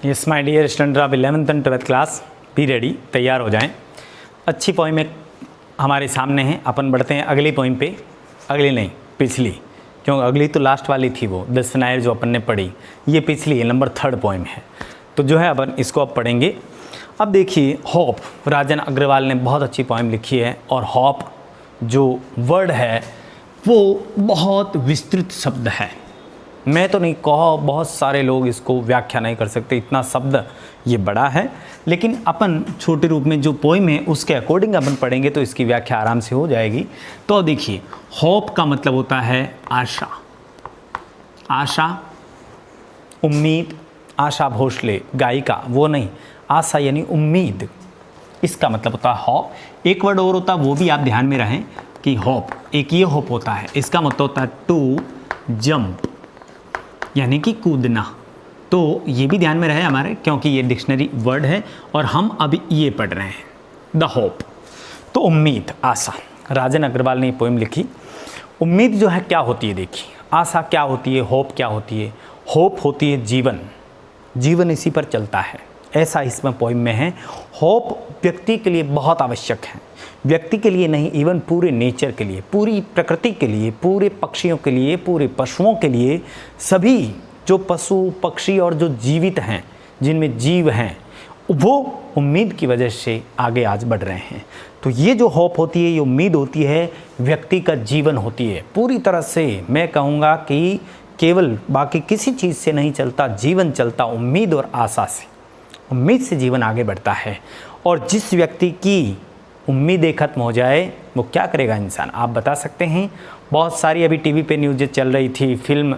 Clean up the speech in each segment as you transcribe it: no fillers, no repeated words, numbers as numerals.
Yes my dear student of 11th and 12th class, be ready, तैयार हो जाएं। अच्छी पोइम एक हमारे सामने है। अपन बढ़ते हैं अगली पोइम पे। अगली नहीं, पिछली, क्योंकि अगली तो लास्ट वाली थी, वो द स्नायर जो अपन ने पढ़ी। ये पिछली है, नंबर 3rd पोइम है। तो जो है अपन इसको अब पढ़ेंगे। अब देखिए, होप, राजन अग्रवाल ने बहुत अच्छी पोइम लिखी है। और होप जो वर्ड है वो बहुत विस्तृत शब्द है। मैं तो नहीं कहा, बहुत सारे लोग इसको व्याख्या नहीं कर सकते, इतना शब्द ये बड़ा है। लेकिन अपन छोटे रूप में जो पोइम है उसके अकॉर्डिंग अपन पढ़ेंगे तो इसकी व्याख्या आराम से हो जाएगी। तो देखिए, होप का मतलब होता है आशा, आशा, उम्मीद। आशा भोसले गायिका, वो नहीं, आशा यानी उम्मीद, इसका मतलब होता है होप। एक वर्ड और होता है, वो भी आप ध्यान में रहें कि होप, एक ये होप होता है, इसका मतलब होता है टू जंप, यानी कि कूदना। तो ये भी ध्यान में रहे हमारे, क्योंकि ये डिक्शनरी वर्ड है और हम अभी ये पढ़ रहे हैं, द होप। तो उम्मीद, आशा, राजन अग्रवाल ने ये पोइम लिखी। उम्मीद जो है क्या होती है, देखिए। आशा क्या होती है, होप क्या होती है। होप होती है जीवन, जीवन इसी पर चलता है, ऐसा इसमें पोइम में है। होप व्यक्ति के लिए बहुत आवश्यक है, व्यक्ति के लिए नहीं, इवन पूरे नेचर के लिए, पूरी प्रकृति के लिए, पूरे पक्षियों के लिए, पूरे पशुओं के लिए। सभी जो पशु पक्षी और जो जीवित हैं, जिनमें जीव हैं, वो उम्मीद की वजह से आगे आज बढ़ रहे हैं। तो ये जो होप होती है, ये उम्मीद होती है, व्यक्ति का जीवन होती है। पूरी तरह से मैं कहूँगा कि केवल बाकी किसी चीज़ से नहीं चलता, जीवन चलता उम्मीद और आशा से। उम्मीद से जीवन आगे बढ़ता है। और जिस व्यक्ति की उम्मीदें खत्म हो जाए, वो क्या करेगा इंसान, आप बता सकते हैं। बहुत सारी अभी टीवी पे न्यूज़ चल रही थी, फिल्म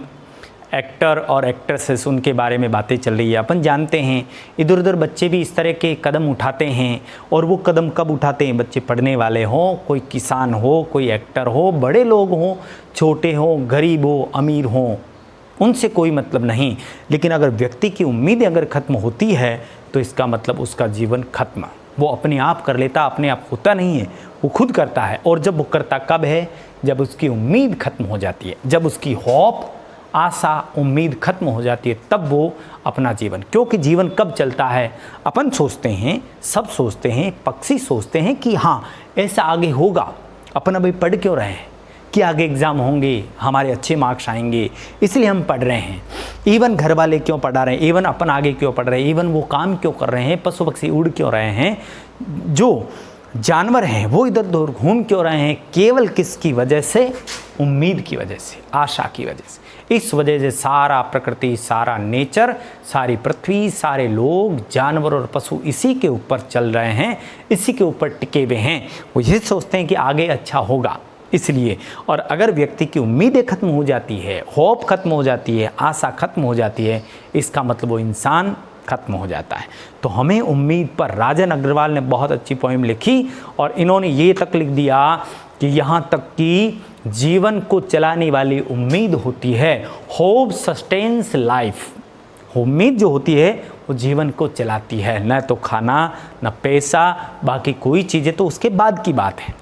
एक्टर और एक्ट्रेसेस, उनके बारे में बातें चल रही है। अपन जानते हैं इधर उधर बच्चे भी इस तरह के कदम उठाते हैं। और वो कदम कब उठाते हैं, बच्चे पढ़ने वाले हों, कोई किसान हो, कोई एक्टर हो, बड़े लोग हों, छोटे हों, गरीब हो, अमीर हों, उनसे कोई मतलब नहीं। लेकिन अगर व्यक्ति की उम्मीदें अगर ख़त्म होती है तो इसका मतलब उसका जीवन खत्म। वो अपने आप कर लेता, अपने आप होता नहीं है, वो खुद करता है। और जब वो करता कब है, जब उसकी उम्मीद खत्म हो जाती है, जब उसकी होप, आशा, उम्मीद खत्म हो जाती है, तब वो अपना जीवन, क्योंकि जीवन कब चलता है, अपन सोचते हैं, सब सोचते हैं, पक्षी सोचते हैं कि हाँ ऐसा आगे होगा। अपन अभी पढ़ क्यों रहे हैं कि आगे एग्ज़ाम होंगे, हमारे अच्छे मार्क्स आएंगे, इसलिए हम पढ़ रहे हैं। इवन घर वाले क्यों पढ़ा रहे हैं, इवन अपन आगे क्यों पढ़ रहे हैं, इवन वो काम क्यों कर रहे हैं, पशु पक्षी उड़ क्यों रहे हैं, जो जानवर हैं वो इधर उधर घूम क्यों रहे हैं, केवल किसकी वजह से, उम्मीद की वजह से, आशा की वजह से। इस वजह से सारा प्रकृति, सारा नेचर, सारी पृथ्वी, सारे लोग, जानवर और पशु इसी के ऊपर चल रहे हैं, इसी के ऊपर टिके हुए हैं। वो ये सोचते हैं कि आगे अच्छा होगा, इसलिए। और अगर व्यक्ति की उम्मीदें खत्म हो जाती है, होप खत्म हो जाती है, आशा खत्म हो जाती है, इसका मतलब वो इंसान खत्म हो जाता है। तो हमें उम्मीद पर, राजन अग्रवाल ने बहुत अच्छी पोइम लिखी और इन्होंने ये तक लिख दिया कि यहाँ तक कि जीवन को चलाने वाली उम्मीद होती है। Hope sustains life. उम्मीद जो होती है वो जीवन को चलाती है, न तो खाना, न पैसा, बाकी कोई चीज़ें तो उसके बाद की बात है।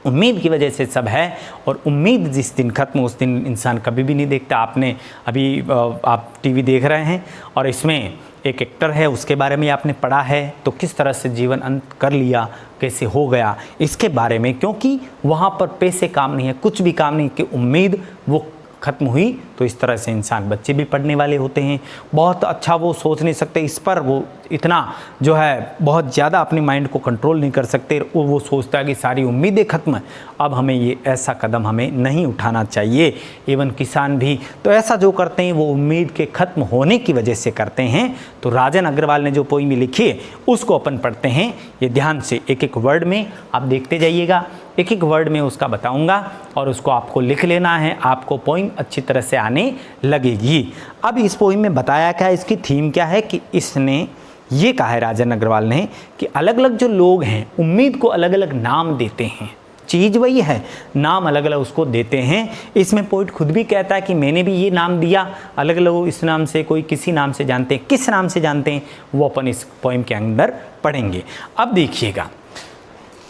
उम्मीद की वजह से सब है। और उम्मीद जिस दिन खत्म, उस दिन इंसान कभी भी नहीं देखता। आपने अभी आप टीवी देख रहे हैं और इसमें एक एक्टर है, उसके बारे में आपने पढ़ा है, तो किस तरह से जीवन अंत कर लिया, कैसे हो गया, इसके बारे में। क्योंकि वहाँ पर पैसे काम नहीं है, कुछ भी काम नहीं, कि उम्मीद वो खत्म हुई। तो इस तरह से इंसान, बच्चे भी पढ़ने वाले होते हैं, बहुत अच्छा वो सोच नहीं सकते, इस पर वो इतना जो है बहुत ज़्यादा अपने माइंड को कंट्रोल नहीं कर सकते। वो सोचता है कि सारी उम्मीदें खत्म है, अब हमें ये ऐसा कदम हमें नहीं उठाना चाहिए। इवन किसान भी तो ऐसा जो करते हैं वो उम्मीद के ख़त्म होने की वजह से करते हैं। तो राजन अग्रवाल ने जो पोइम लिखी है उसको अपन पढ़ते हैं। ये ध्यान से एक एक वर्ड में आप देखते जाइएगा, एक एक वर्ड में उसका बताऊंगा और उसको आपको लिख लेना है, आपको पोइम अच्छी तरह से आने लगेगी। अब इस पोइम में बताया क्या है, इसकी थीम क्या है, कि इसने ये कहा है राजन अग्रवाल ने कि अलग अलग जो लोग हैं उम्मीद को अलग अलग नाम देते हैं। चीज़ वही है, नाम अलग अलग उसको देते हैं। इसमें पोइट खुद भी कहता है कि मैंने भी ये नाम दिया, अलग अलग इस नाम से, कोई किसी नाम से जानते हैं, किस नाम से जानते हैं वो अपन इस पोइम के अंदर पढ़ेंगे। अब देखिएगा,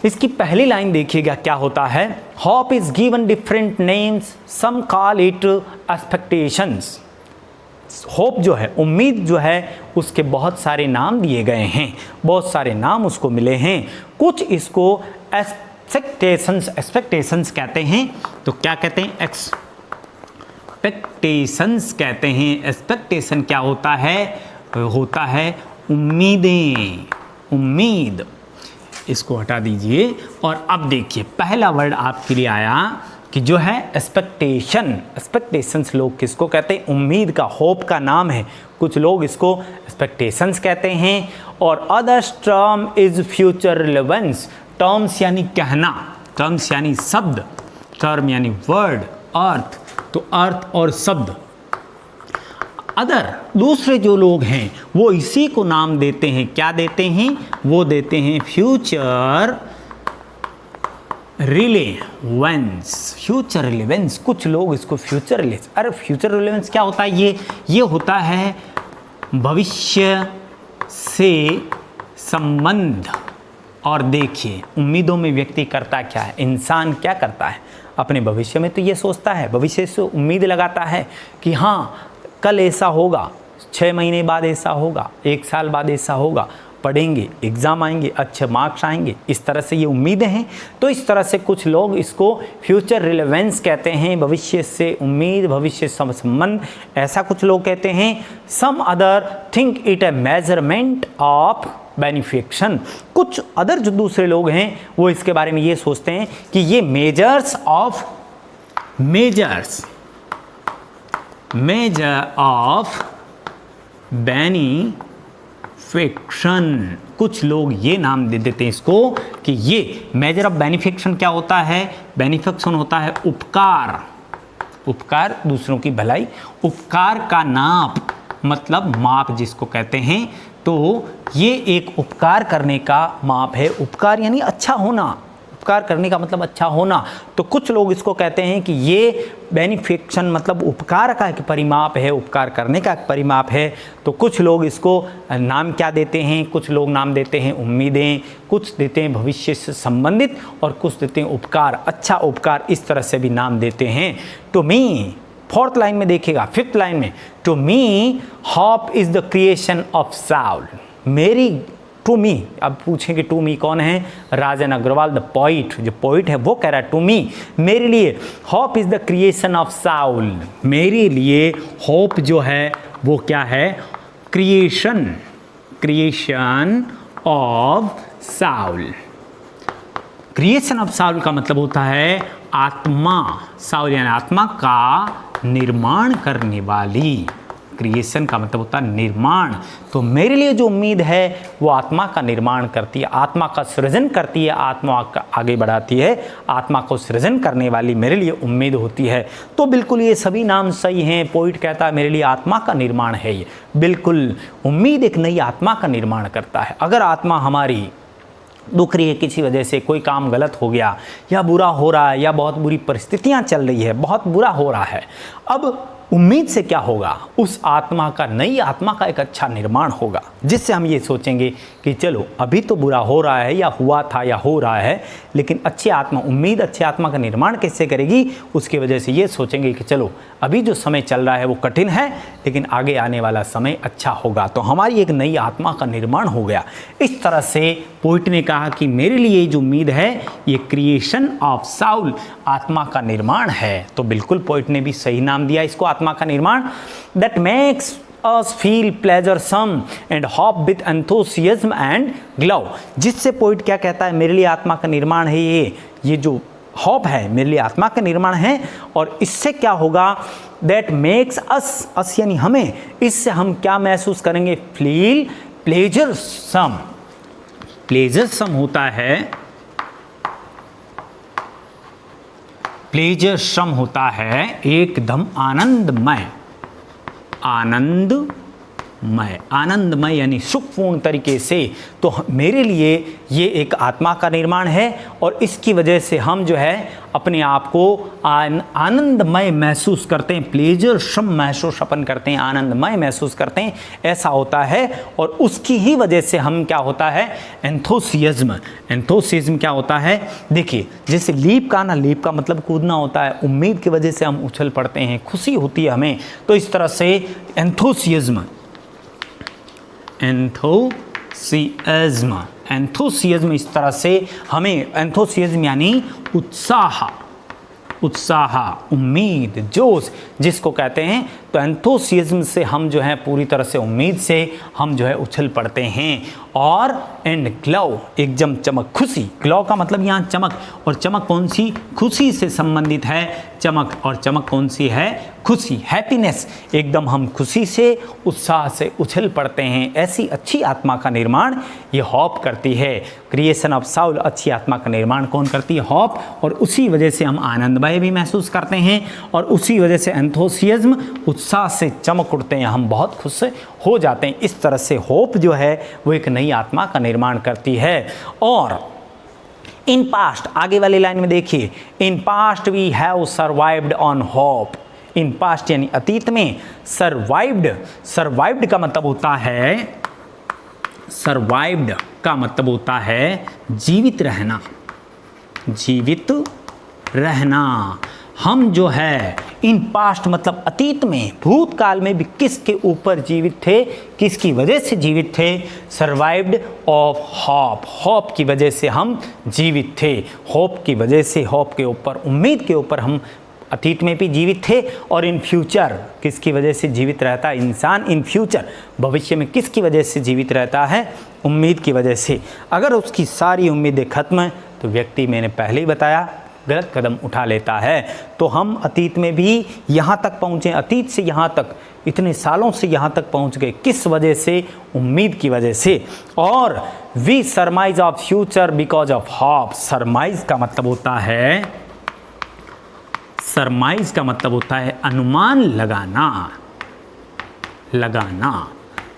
इसकी पहली लाइन देखिएगा क्या होता है। Hope is given different names, some call it expectations. Hope जो है, उम्मीद जो है, उसके बहुत सारे नाम दिए गए हैं, बहुत सारे नाम उसको मिले हैं। कुछ इसको एक्सपेक्टेशंस कहते हैं। तो क्या कहते हैं? एक्सपेक्टेशंस कहते हैं। एक्सपेक्टेशन क्या होता है? होता है उम्मीदें, उम्मीद। इसको हटा दीजिए और अब देखिए पहला वर्ड आपके लिए आया कि जो है एक्सपेक्टेशन। एक्सपेक्टेशंस लोग किसको कहते हैं? उम्मीद का, होप का नाम है। कुछ लोग इसको एक्सपेक्टेशंस कहते हैं। और others term is future relevance. Terms यानी कहना, टर्म्स यानी शब्द, टर्म यानी वर्ड, अर्थ, तो अर्थ और शब्द। अदर दूसरे जो लोग हैं वो इसी को नाम देते हैं, क्या देते हैं? वो देते हैं फ्यूचर रिलेवेंस। फ्यूचर रिलेवेंस, कुछ लोग इसको फ्यूचर रिलेवेंस, अरे फ्यूचर रिलेवेंस क्या होता है? ये होता है भविष्य से संबंध। और देखिए उम्मीदों में व्यक्ति करता क्या है? इंसान क्या करता है? अपने भविष्य में तो ये सोचता है, भविष्य से उम्मीद लगाता है कि हाँ कल ऐसा होगा, 6 महीने बाद ऐसा होगा, 1 साल बाद ऐसा होगा, पढ़ेंगे, एग्ज़ाम आएंगे, अच्छे मार्क्स आएंगे। इस तरह से ये उम्मीदें हैं। तो इस तरह से कुछ लोग इसको फ्यूचर रिलेवेंस कहते हैं, भविष्य से उम्मीद, भविष्य से संबंध, ऐसा कुछ लोग कहते हैं। Some other think it a measurement of benefaction. कुछ अदर जो दूसरे लोग हैं वो इसके बारे में ये सोचते हैं कि ये मेजर ऑफ बेनिफिक्शन। कुछ लोग ये नाम दे देते हैं इसको कि ये मेजर ऑफ बेनिफिक्शन क्या होता है? बेनिफिक्शन होता है उपकार, उपकार, दूसरों की भलाई, उपकार का नाप, मतलब माप जिसको कहते हैं। तो ये एक उपकार करने का माप है। उपकार यानी अच्छा होना, उपकार करने का मतलब अच्छा होना। तो कुछ लोग इसको कहते हैं कि ये बेनिफिक्शन मतलब उपकार का एक परिमाप है, उपकार करने का एक परिमाप है। तो कुछ लोग इसको नाम क्या देते हैं? कुछ लोग नाम देते हैं उम्मीदें, कुछ देते हैं भविष्य से संबंधित, और कुछ देते हैं उपकार, अच्छा उपकार, इस तरह से भी नाम देते हैं। टू मी, 4th लाइन में देखिएगा, 5th लाइन में, to me hope is the creation of soul. मेरी, टू मी, अब पूछेंगे टू मी कौन है? राजन अग्रवाल, द पोइट, जो पोइट है वो कह रहा है टू मी, मेरे लिए hope is the creation of soul. मेरे लिए होप जो है वो क्या है? Creation, creation of soul. Creation of soul का मतलब होता है आत्मा, साउल यानी आत्मा का निर्माण करने वाली। क्रिएशन का मतलब होता है निर्माण। तो मेरे लिए जो उम्मीद है वो आत्मा का निर्माण करती है, आत्मा का सृजन करती है, आत्मा का आगे बढ़ाती है, आत्मा को सृजन करने वाली मेरे लिए उम्मीद होती है। तो बिल्कुल ये सभी नाम सही हैं। पोइट कहता है मेरे लिए आत्मा का निर्माण है ये, बिल्कुल उम्मीद एक नई आत्मा का निर्माण करता है। अगर आत्मा हमारी दुख रही है, किसी वजह से कोई काम गलत हो गया या बुरा हो रहा है या बहुत बुरी परिस्थितियां चल रही है, बहुत बुरा हो रहा है, अब उम्मीद से क्या होगा? उस आत्मा का, नई आत्मा का एक अच्छा निर्माण होगा, जिससे हम ये सोचेंगे कि चलो अभी तो बुरा हो रहा है या हुआ था या हो रहा है, लेकिन अच्छी आत्मा, उम्मीद अच्छी आत्मा का निर्माण कैसे करेगी? उसकी वजह से ये सोचेंगे कि चलो अभी जो समय चल रहा है वो कठिन है, लेकिन आगे आने वाला समय अच्छा होगा। तो हमारी एक नई आत्मा का निर्माण हो गया। इस तरह से पोइट ने कहा कि मेरे लिए जो उम्मीद है ये क्रिएशन ऑफ साउल, आत्मा का निर्माण है। तो बिल्कुल पोइट ने भी सही नाम दिया इसको, आत्मा का निर्माण। That makes us feel pleasuresome and hope with enthusiasm and glow। जिससे पोइट क्या कहता है? मेरे लिए आत्मा का निर्माण है ये जो होप है मेरे लिए आत्मा का निर्माण है। और इससे क्या होगा? दैट मेक्स अस यानी हमें, इससे हम क्या महसूस करेंगे? फील प्लेजरसम। प्लेजरसम होता है, प्लेजरसम होता है एकदम आनंदमय, आनंदमय, आनंदमय यानी सुखपूर्ण तरीके से। तो मेरे लिए ये एक आत्मा का निर्माण है और इसकी वजह से हम जो है अपने आप को आनंदमय महसूस करते हैं, प्लेजर सम महसूस अपन करते हैं, आनंदमय महसूस करते हैं, ऐसा होता है। और उसकी ही वजह से हम क्या होता है, एंथुसियाज्म। एंथुसियाज्म क्या होता है, देखिए जैसे लीप का ना, लीप का मतलब कूदना होता है, उम्मीद की वजह से हम उछल पड़ते हैं, खुशी होती है हमें, तो इस तरह से एंथुसियाज्म, एंथुसियाज्म इस तरह से हमें, एंथुसियाज्म यानी उत्साह, उत्साह, उम्मीद, जोश जिसको कहते हैं। तो एंथुसियाज्म से हम जो है पूरी तरह से उम्मीद से हम जो है उछल पड़ते हैं। और एंड ग्लो, एकदम चमक, खुशी, ग्लो का मतलब यहाँ चमक, और चमक कौन सी, खुशी से संबंधित है चमक, और चमक कौन सी है, खुशी, हैप्पीनेस, एकदम हम खुशी से उत्साह से उछल पड़ते हैं। ऐसी अच्छी आत्मा का निर्माण ये हॉप करती है। क्रिएशन ऑफ साउल, अच्छी आत्मा का निर्माण कौन करती है, हॉप, और उसी वजह से हम आनंदमय भी महसूस करते हैं, और उसी वजह से एंथुसियाज्म, उत्साह से चमक उठते हैं, हम बहुत खुश हो जाते हैं। इस तरह से होप जो है वो एक नई आत्मा का निर्माण करती है। और इन पास्ट, आगे वाली लाइन में देखिए, in past we have survived on hope. In past यानी अतीत में, सर्वाइव्ड, सर्वाइव्ड का मतलब होता है, सर्वाइव्ड का मतलब होता है जीवित रहना, जीवित रहना। हम जो है इन पास्ट मतलब अतीत में, भूतकाल में भी किसके ऊपर जीवित थे, किसकी वजह से जीवित थे, सर्वाइव्ड ऑफ होप, होप की वजह से हम जीवित थे, होप की वजह से, होप के ऊपर, उम्मीद के ऊपर हम अतीत में भी जीवित थे। और इन फ्यूचर, किसकी वजह से जीवित रहता है इंसान, इन फ्यूचर, भविष्य में किसकी वजह से जीवित रहता है, उम्मीद की वजह से। अगर उसकी सारी उम्मीदें खत्म हैं तो व्यक्ति, मैंने पहले ही बताया, गलत कदम उठा लेता है। तो हम अतीत में भी यहाँ तक पहुँचे, अतीत से यहाँ तक, इतने सालों से यहाँ तक पहुँच गए, किस वजह से, उम्मीद की वजह से। और we surmise of future because of hope. Surmise का मतलब होता है, सरमाइज का मतलब होता है अनुमान लगाना, लगाना।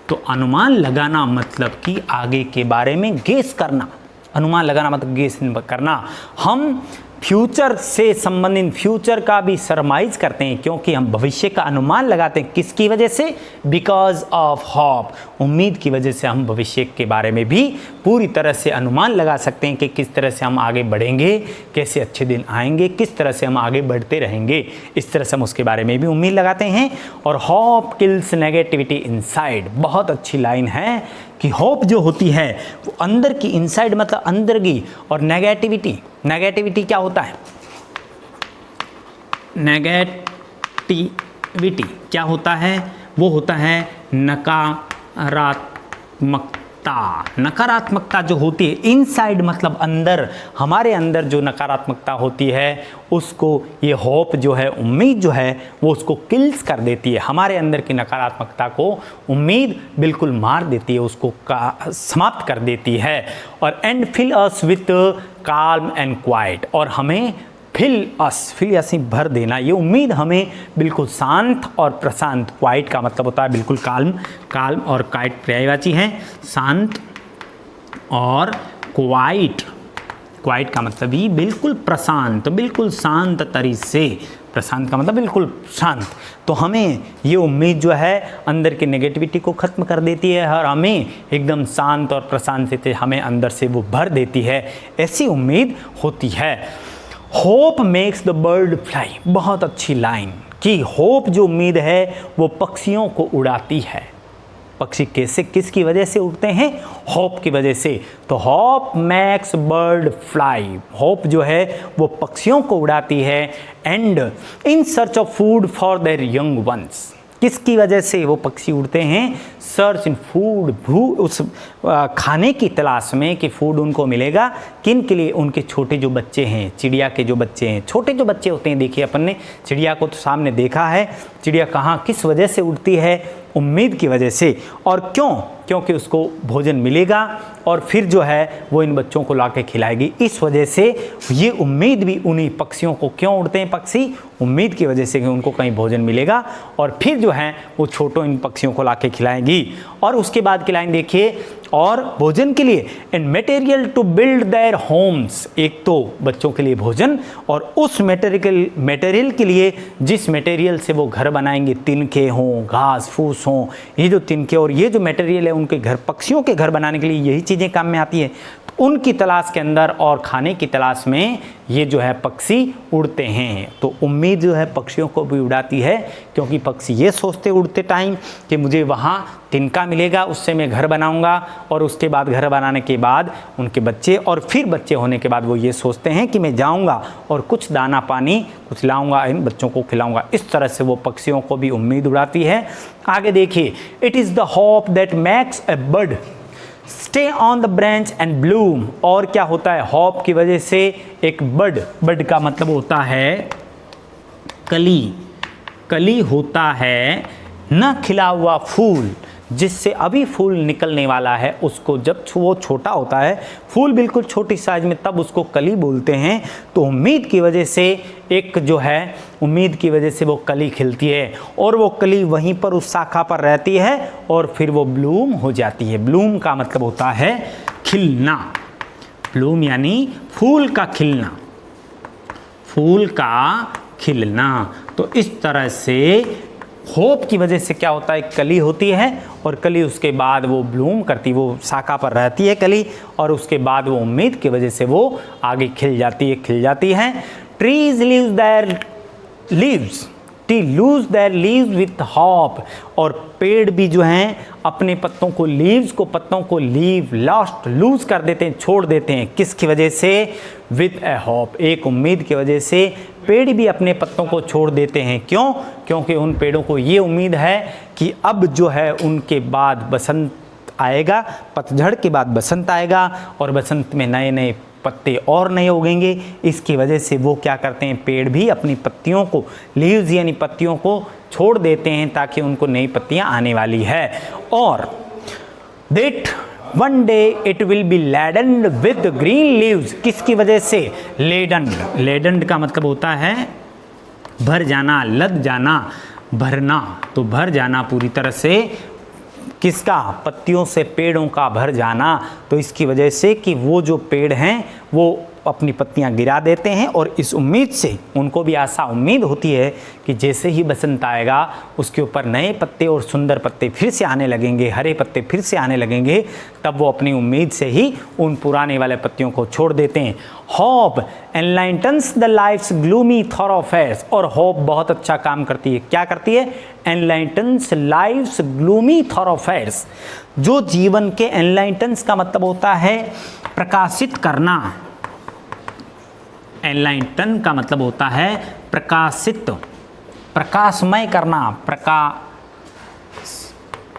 तो अनुमान लगाना मतलब कि आगे के बारे में गेस करना, अनुमान लगाना मतलब गेस करना। हम फ्यूचर से संबंधित, फ्यूचर का भी सरमाइज करते हैं, क्योंकि हम भविष्य का अनुमान लगाते हैं, किसकी वजह से, बिकॉज ऑफ होप, उम्मीद की वजह से हम भविष्य के बारे में भी पूरी तरह से अनुमान लगा सकते हैं कि किस तरह से हम आगे बढ़ेंगे, कैसे अच्छे दिन आएंगे, किस तरह से हम आगे बढ़ते रहेंगे, इस तरह से हम उसके बारे में भी उम्मीद लगाते हैं। और होप किल्स नेगेटिविटी इनसाइड, बहुत अच्छी लाइन है कि होप जो होती है वो अंदर की, इनसाइड मतलब अंदर की, और नेगेटिविटी, नेगेटिविटी क्या होता है, नेगेटिविटी क्या होता है, वो होता है नकारात्मकता। नकारात्मकता जो होती है इनसाइड मतलब अंदर, हमारे अंदर जो नकारात्मकता होती है उसको ये होप जो है, उम्मीद जो है वो उसको किल्स कर देती है। हमारे अंदर की नकारात्मकता को उम्मीद बिल्कुल मार देती है, उसको समाप्त कर देती है। और and fill us with calm and quiet, और हमें फिल अस, फिल अस भर देना, ये उम्मीद हमें बिल्कुल शांत और प्रशांत, क्वाइट का मतलब होता है बिल्कुल काल्म, काल्म और क्वाइट पर्यायवाची हैं, शांत और क्वाइट, क्वाइट का मतलब भी बिल्कुल प्रशांत, बिल्कुल शांत तरीके से, प्रशांत का मतलब बिल्कुल शांत। तो हमें ये उम्मीद जो है अंदर की नेगेटिविटी को ख़त्म कर देती है, और हमें एकदम शांत और प्रशांत से हमें अंदर से वो भर देती है, ऐसी उम्मीद होती है। Hope makes the bird fly, बहुत अच्छी लाइन कि होप जो उम्मीद है वो पक्षियों को उड़ाती है। पक्षी कैसे, किसकी वजह से उड़ते हैं, होप की वजह से। तो hope max bird fly, hope जो है वो पक्षियों को उड़ाती है। And in search of food for their young ones, किसकी वजह से वो पक्षी उड़ते हैं, सर्च इन फूड, उस खाने की तलाश में कि फूड उनको मिलेगा, किन के लिए, उनके छोटे जो बच्चे हैं, चिड़िया के जो बच्चे हैं, छोटे जो बच्चे होते हैं। देखिए अपन ने चिड़िया को तो सामने देखा है, चिड़िया कहाँ किस वजह से उड़ती है, उम्मीद की वजह से। और क्यों, क्योंकि उसको भोजन मिलेगा और फिर जो है वो इन बच्चों को लाके खिलाएगी, इस वजह से ये उम्मीद भी उन्हीं पक्षियों को, क्यों उड़ते हैं पक्षी, उम्मीद की वजह से कि उनको कहीं भोजन मिलेगा और फिर जो है वो छोटों इन पक्षियों को लाके खिलाएंगी। और उसके बाद की लाइन देखिए, और भोजन के लिए, and material to build their homes, एक तो बच्चों के लिए भोजन और उस मटेरियल के लिए जिस मटेरियल से वो घर बनाएंगे, तिनके हों, घास फूस हों, ये जो तिनके और ये जो मटेरियल है उनके घर, पक्षियों के घर बनाने के लिए यही चीज़ें काम में आती है। उनकी तलाश के अंदर और खाने की तलाश में ये जो है पक्षी उड़ते हैं। तो उम्मीद जो है पक्षियों को भी उड़ाती है, क्योंकि पक्षी ये सोचते उड़ते टाइम कि मुझे वहाँ तिनका मिलेगा, उससे मैं घर बनाऊंगा, और उसके बाद घर बनाने के बाद उनके बच्चे, और फिर बच्चे होने के बाद वो ये सोचते हैं कि मैं जाऊंगा और कुछ दाना पानी कुछ लाऊंगा, इन बच्चों को खिलाऊंगा। इस तरह से वो पक्षियों को भी उम्मीद उड़ाती है। आगे देखिए, it is the hope that makes a bird stay on the branch and Bloom. और क्या होता है, होप की वजह से एक बर्ड का मतलब होता है कली, कली होता है न खिला हुआ फूल, जिससे अभी फूल निकलने वाला है, उसको जब वो छोटा होता है, फूल बिल्कुल छोटी साइज में, तब उसको कली बोलते हैं। तो उम्मीद की वजह से एक जो है, उम्मीद की वजह से वो कली खिलती है और वो कली वहीं पर उस शाखा पर रहती है और फिर वो ब्लूम हो जाती है। ब्लूम का मतलब होता है खिलना, ब्लूम यानी फूल का खिलना, फूल का खिलना। तो इस तरह से होप की वजह से क्या होता है, कली होती है और कली उसके बाद वो ब्लूम करती, वो शाखा पर रहती है कली, और उसके बाद वो उम्मीद की वजह से वो आगे खिल जाती है। Trees leaves there leaves, T lose their leaves with hope, और पेड़ भी जो हैं अपने पत्तों को, लीव्स को, पत्तों को लीव लॉस्ट लूज कर देते हैं, छोड़ देते हैं। किसकी वजह से, विथ ए होप, एक उम्मीद की वजह से पेड़ भी अपने पत्तों को छोड़ देते हैं। क्यों? क्योंकि उन पेड़ों को ये उम्मीद है कि अब जो है उनके बाद बसंत आएगा, पतझड़ के बाद बसंत आएगा और बसंत में नए नए पत्ते और नए उगेंगे। इसकी वजह से वो क्या करते हैं, पेड़ भी अपनी पत्तियों को, लीव्स यानी पत्तियों को छोड़ देते हैं ताकि उनको नई पत्तियां आने वाली है। और that one day it will be laden with green leaves, किसकी वजह से, लेडन्ड, लेडन्ड का मतलब होता है भर जाना, लद जाना, भरना। तो भर जाना पूरी तरह से, किसका, पत्तियों से पेड़ों का भर जाना। तो इसकी वजह से कि वो जो पेड़ हैं वो अपनी पत्तियां गिरा देते हैं और इस उम्मीद से उनको भी आशा उम्मीद होती है कि जैसे ही बसंत आएगा उसके ऊपर नए पत्ते और सुंदर पत्ते फिर से आने लगेंगे, हरे पत्ते फिर से आने लगेंगे, तब वो अपनी उम्मीद से ही उन पुराने वाले पत्तियों को छोड़ देते हैं। होप एनलाइटन्स द लाइफ्स ग्लूमी थॉरोफेयर्स, और होप बहुत अच्छा काम करती है। क्या करती है, एनलाइटन्स लाइफ्स ग्लूमी थॉरोफेयर्स, जो जीवन के, एनलाइटन्स का मतलब होता है प्रकाशित करना, एनलाइटन का मतलब होता है प्रकाशित, प्रकाशमय करना,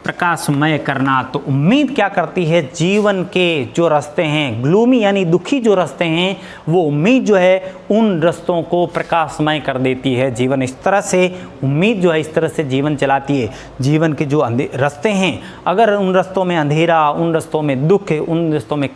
प्रकाशमय करना। तो उम्मीद क्या करती है, जीवन के जो रास्ते हैं, ग्लूमी यानी दुखी जो रास्ते हैं, वो उम्मीद जो है उन रास्तों को प्रकाशमय कर देती है। जीवन इस तरह से, उम्मीद जो है इस तरह से जीवन चलाती है। जीवन के जो रास्ते हैं, अगर उन रास्तों में अंधेरा, उन रास्तों में दुख, उन रास्तों में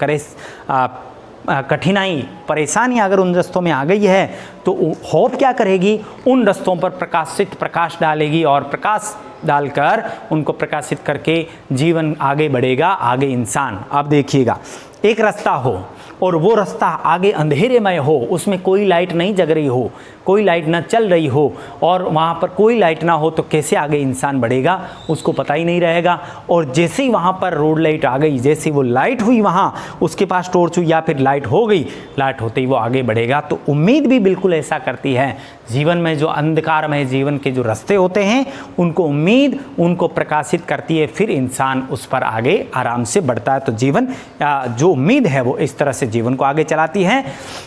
कठिनाई, परेशानी अगर उन रास्तों में आ गई है, तो होप क्या करेगी, उन रास्तों पर प्रकाश डालेगी और प्रकाश डालकर उनको प्रकाशित करके जीवन आगे बढ़ेगा, आगे इंसान। अब देखिएगा, एक रास्ता हो और वो रास्ता आगे अंधेरेमय हो, उसमें कोई लाइट नहीं जग रही हो, कोई लाइट ना चल रही हो, और वहाँ पर कोई लाइट ना हो, तो कैसे आगे इंसान बढ़ेगा, उसको पता ही नहीं रहेगा। और जैसे ही वहाँ पर रोड लाइट आ गई, जैसे वो लाइट हुई, वहाँ उसके पास टॉर्च हुई या फिर लाइट हो गई, लाइट होते ही वो आगे बढ़ेगा। तो उम्मीद भी बिल्कुल ऐसा करती है। जीवन में जो अंधकारमय जीवन के जो रास्ते होते हैं, उनको उम्मीद उनको प्रकाशित करती है, फिर इंसान उस पर आगे आराम से बढ़ता है। तो जीवन, जो उम्मीद है वो इस तरह से जीवन को आगे चलाती है।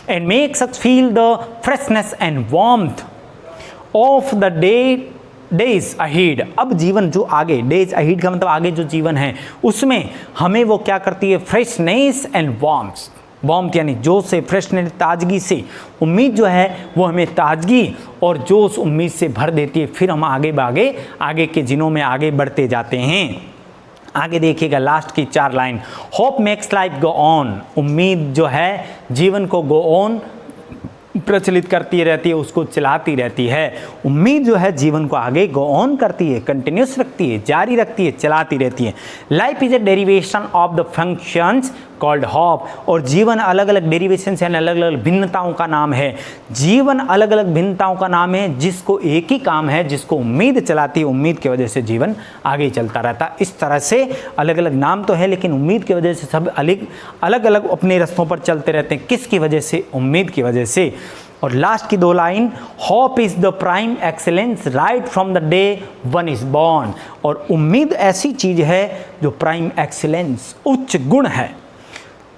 And makes us feel the freshness and warmth of the days ahead. अब जीवन जो आगे, डेज अहेड का मतलब आगे जो जीवन है, उसमें हमें वो क्या करती है, फ्रेशनेस एंड वार्मथ, वार्मथ यानी जोश से, फ्रेशनेस ताजगी से, उम्मीद जो है वो हमें ताजगी और जोश उम्मीद से भर देती है। फिर हम आगे के दिनों में आगे बढ़ते जाते हैं। आगे देखिएगा, लास्ट की 4 line, hope makes life go on, उम्मीद जो है जीवन को गो ऑन प्रचलित करती रहती है, उसको चलाती रहती है। उम्मीद जो है जीवन को आगे गो ऑन करती है, कंटिन्यूस रखती है, जारी रखती है, चलाती रहती है। Life is a derivation of the functions called hope. और जीवन अलग अलग डेरिवेशन यानी अलग अलग भिन्नताओं का नाम है। जीवन अलग अलग भिन्नताओं का नाम है, जिसको एक ही काम है, जिसको उम्मीद चलाती है। उम्मीद की वजह से जीवन आगे चलता रहता है। इस तरह से अलग अलग नाम तो है, लेकिन उम्मीद की वजह से सब अलग अलग अपने रास्तों पर चलते रहते हैं। किसकी वजह से? उम्मीद की वजह से। और लास्ट की 2 line, hope is the prime excellence right from the day one is born. और उम्मीद ऐसी चीज है जो प्राइम एक्सेलेंस, उच्च गुण है।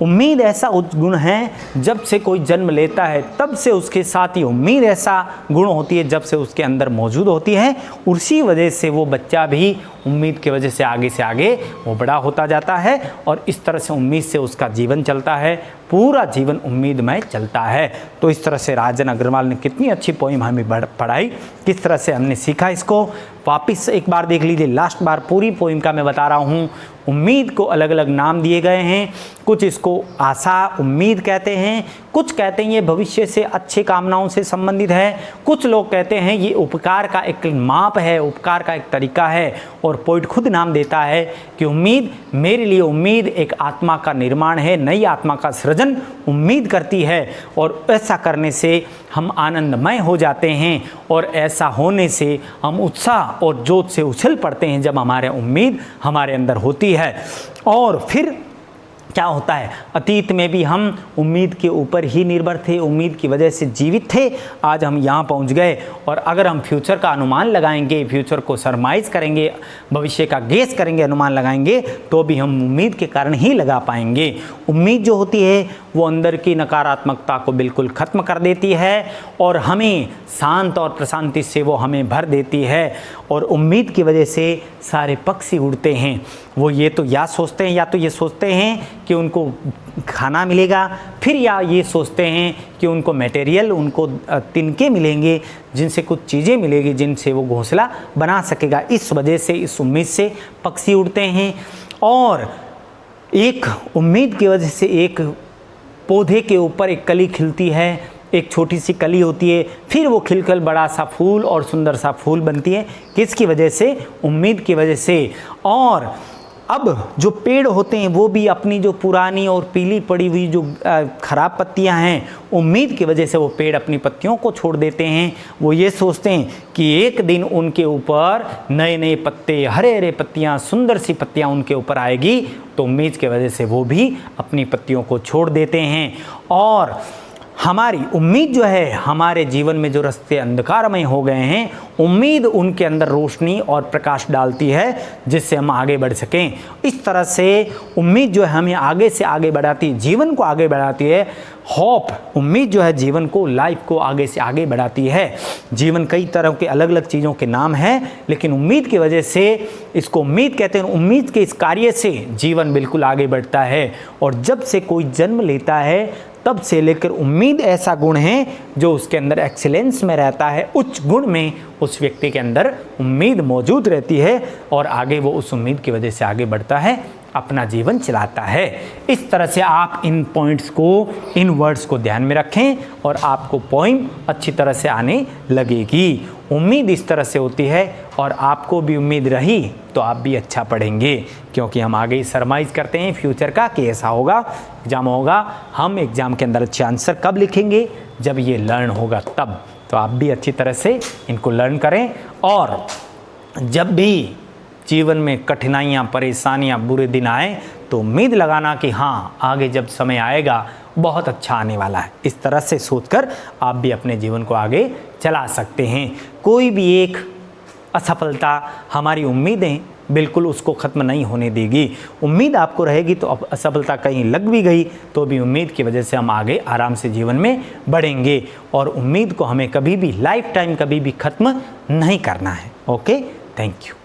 उम्मीद ऐसा उच्च गुण है, जब से कोई जन्म लेता है तब से उसके साथ ही उम्मीद ऐसा गुण होती है, जब से उसके अंदर मौजूद होती है। उसी वजह से वो बच्चा भी उम्मीद की वजह से आगे वो बड़ा होता जाता है। और इस तरह से उम्मीद से उसका जीवन चलता है, पूरा जीवन उम्मीद में चलता है। तो इस तरह से राजन अग्रवाल ने कितनी अच्छी पोइम हमें पढ़ाई, किस तरह से हमने सीखा इसको। वापस एक बार देख लीजिए, लास्ट बार पूरी पोइम का मैं बता रहा हूँ। उम्मीद को अलग अलग नाम दिए गए हैं। कुछ इसको आशा, उम्मीद कहते हैं, कुछ कहते हैं ये भविष्य से अच्छे कामनाओं से संबंधित है, कुछ लोग कहते हैं ये उपकार का एक माप है, उपकार का एक तरीका है। और पोइट खुद नाम देता है कि उम्मीद, मेरे लिए उम्मीद एक आत्मा का निर्माण है, नई आत्मा का सृजन उम्मीद करती है। और ऐसा करने से हम आनंदमय हो जाते हैं, और ऐसा होने से हम उत्साह और जोश से उछल पड़ते हैं जब हमारे उम्मीद हमारे अंदर होती है। और फिर क्या होता है, अतीत में भी हम उम्मीद के ऊपर ही निर्भर थे, उम्मीद की वजह से जीवित थे, आज हम यहाँ पहुँच गए। और अगर हम फ्यूचर का अनुमान लगाएंगे, फ्यूचर को सरमाइज करेंगे, भविष्य का गेस करेंगे, अनुमान लगाएंगे, तो भी हम उम्मीद के कारण ही लगा पाएंगे। उम्मीद जो होती है वो अंदर की नकारात्मकता को बिल्कुल ख़त्म कर देती है, और हमें शांत और प्रशांति से वो हमें भर देती है। और उम्मीद की वजह से सारे पक्षी उड़ते हैं। वो ये तो सोचते हैं, या तो ये सोचते हैं कि उनको खाना मिलेगा, फिर या ये सोचते हैं कि उनको मटेरियल, उनको तिनके मिलेंगे, जिनसे कुछ चीज़ें मिलेगी, जिनसे वो घोंसला बना सकेगा। इस वजह से, इस उम्मीद से पक्षी उड़ते हैं। और एक उम्मीद की वजह से एक पौधे के ऊपर एक कली खिलती है, एक छोटी सी कली होती है, फिर वो खिलकर बड़ा सा फूल और सुंदर सा फूल बनती है। किसकी वजह से? उम्मीद की वजह से। और अब जो पेड़ होते हैं वो भी अपनी जो पुरानी और पीली पड़ी हुई जो खराब पत्तियां हैं, उम्मीद की वजह से वो पेड़ अपनी पत्तियों को छोड़ देते हैं। वो ये सोचते हैं कि एक दिन उनके ऊपर नए नए पत्ते, हरे हरे पत्तियां, सुंदर सी पत्तियां उनके ऊपर आएगी। तो उम्मीद की वजह से वो भी अपनी पत्तियों को छोड़ देते हैं। और हमारी उम्मीद जो है, हमारे जीवन में जो रास्ते अंधकारमय हो गए हैं, उम्मीद उनके अंदर रोशनी और प्रकाश डालती है, जिससे हम आगे बढ़ सकें। इस तरह से उम्मीद जो है हमें आगे से आगे बढ़ाती है, जीवन को आगे बढ़ाती है। होप, उम्मीद जो है जीवन को, लाइफ को आगे से आगे बढ़ाती है। जीवन कई तरह के अलग अलग चीज़ों के नाम हैं, लेकिन उम्मीद की वजह से इसको उम्मीद कहते हैं। उम्मीद के इस कार्य से जीवन बिल्कुल आगे बढ़ता है। और जब से कोई जन्म लेता है तब से लेकर उम्मीद ऐसा गुण है जो उसके अंदर एक्सीलेंस में रहता है, उच्च गुण में उस व्यक्ति के अंदर उम्मीद मौजूद रहती है, और आगे वो उस उम्मीद की वजह से आगे बढ़ता है, अपना जीवन चलाता है। इस तरह से आप इन पॉइंट्स को, इन वर्ड्स को ध्यान में रखें, और आपको पोइम अच्छी तरह से आने लगेगी। उम्मीद इस तरह से होती है, और आपको भी उम्मीद रही तो आप भी अच्छा पढ़ेंगे, क्योंकि हम आगे ही सरमाइज करते हैं फ्यूचर का कि ऐसा होगा, एग्ज़ाम होगा। हम एग्ज़ाम के अंदर अच्छे आंसर कब लिखेंगे? जब ये लर्न होगा तब। तो आप भी अच्छी तरह से इनको लर्न करें, और जब भी जीवन में कठिनाइयाँ, परेशानियाँ, बुरे दिन आए तो उम्मीद लगाना कि हाँ, आगे जब समय आएगा बहुत अच्छा आने वाला है। इस तरह से सोचकर आप भी अपने जीवन को आगे चला सकते हैं। कोई भी एक असफलता हमारी उम्मीदें बिल्कुल उसको ख़त्म नहीं होने देगी। उम्मीद आपको रहेगी तो असफलता कहीं लग भी गई तो भी उम्मीद की वजह से हम आगे आराम से जीवन में बढ़ेंगे। और उम्मीद को हमें कभी भी, लाइफ टाइम कभी भी ख़त्म नहीं करना है। Okay, thank you.